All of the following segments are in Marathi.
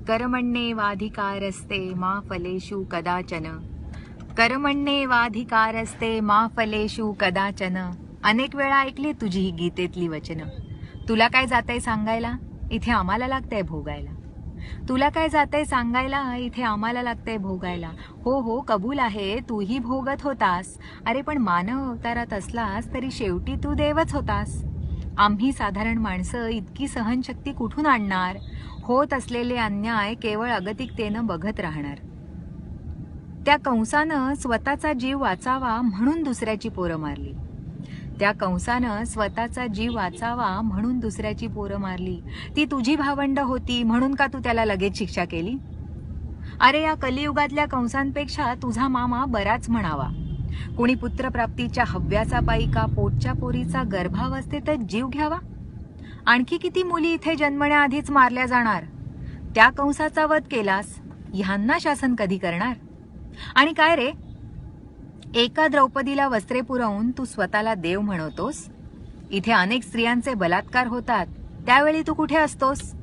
कर्मण्येवाधिकारस्ते मा फलेषु कदाचन. कर्मण्येवाधिकारस्ते मा फलेषु कदाचन. अनेक वेळा ऐकली तुझी ही गीतेतली वचनं. तुला काय जातंय सांगायला, इथे आम्हाला लागतंय भोगायला. तुला काय जातंय सांगायला, इथे आम्हाला लागतंय भोगायला. हो हो कबूल आहे, तूही भोगत होतास. अरे पण मानव अवतारात असलास तरी शेवटी तू देवच होतास. आम्ही साधारण माणसं इतकी सहनशक्ती कुठून आणणार. होत असलेले अन्याय केवळ अगतिकतेनं बघत राहणार. त्या कंसानं स्वतःचा जीव वाचावा म्हणून दुसऱ्याची पोरं मारली. त्या कंसानं स्वतःचा जीव वाचावा म्हणून दुसऱ्याची पोरं मारली. ती तुझी भावंड होती म्हणून का तू त्याला लगेच शिक्षा केली. अरे या कलियुगातल्या कंसांपेक्षा तुझा मामा बराच म्हणावा. कोणी पुत्रप्राप्तीच्या हव्याचा पायी का पोटच्या पोरीचा गर्भावस्थेतच जीव घ्यावा. आणखी किती मुली इथे जन्मण्याआधीच मारल्या जाणार. त्या कंसाचा वध केलास, ह्यांना शासन कधी करणार. आणि काय रे, एका द्रौपदीला वस्त्रे पुरवून तू स्वतःला देव म्हणवतोस. इथे अनेक स्त्रियांचे बलात्कार होतात, त्यावेळी तू कुठे असतोस.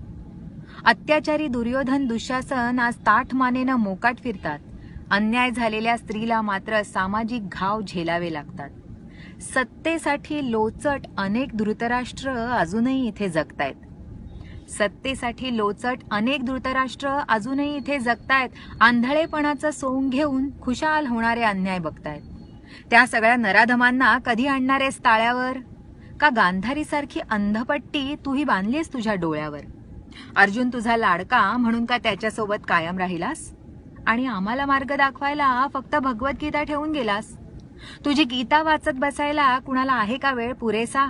अत्याचारी दुर्योधन दुःशासन आज ताठ मानेनं मोकाट फिरतात. अन्याय झालेल्या स्त्रीला मात्र सामाजिक घाव झेलावे लागतात. सत्तेसाठी लोचट अनेक धृतराष्ट्र अजूनही इथे जगतायत. सत्तेसाठी लोचट अनेक धृतराष्ट्र अजूनही इथे जगतायत. आंधळेपणाचं सोंग घेऊन खुशाल होणारे अन्याय बघतायत. त्या सगळ्या नराधमांना कधी आणणारेस ताळ्यावर. का गांधारीसारखी अंधपट्टी तूही बांधलीस तुझ्या डोळ्यावर. अर्जुन तुझा लाडका म्हणून का त्याच्यासोबत कायम राहिलास. आणि आम्हाला मार्ग दाखवायला फक्त भगवद्गीता ठेवून गेलास. तुझी गीता वाचत बसायला कुणाला आहे का वेळ पुरेसा.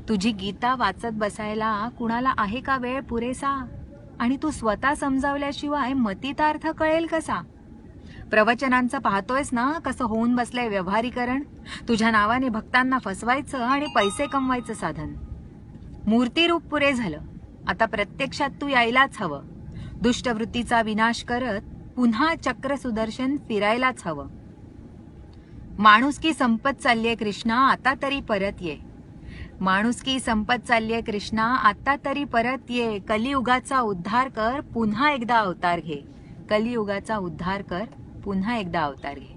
तुझी गीता वाचत बसायला कुणाला आहे का वेळ पुरेसा. आणि तू स्वतः समजावल्याशिवाय मतितार्थ कळेल कसा. प्रवचनांचं पाहतोयस ना कसं होऊन बसलंय व्यवहारीकरण. तुझ्या नावाने भक्तांना फसवायचं आणि पैसे कमवायचं साधन. मूर्तिरूप पुरे झालं, आता प्रत्यक्षात तू यायलाच हवं. दुष्टवृत्तीचा विनाश करत पुन्हा चक्र सुदर्शन फिरायलाच हवं. माणुसकी संपत चाललीये कृष्णा, आता तरी परत ये. माणुसकी संपत चाललीये कृष्णा, आता तरी परत ये. कलियुगाचा उद्धार कर, पुन्हा एकदा अवतार घे. कलियुगाचा उद्धार कर, पुन्हा एकदा अवतार घे.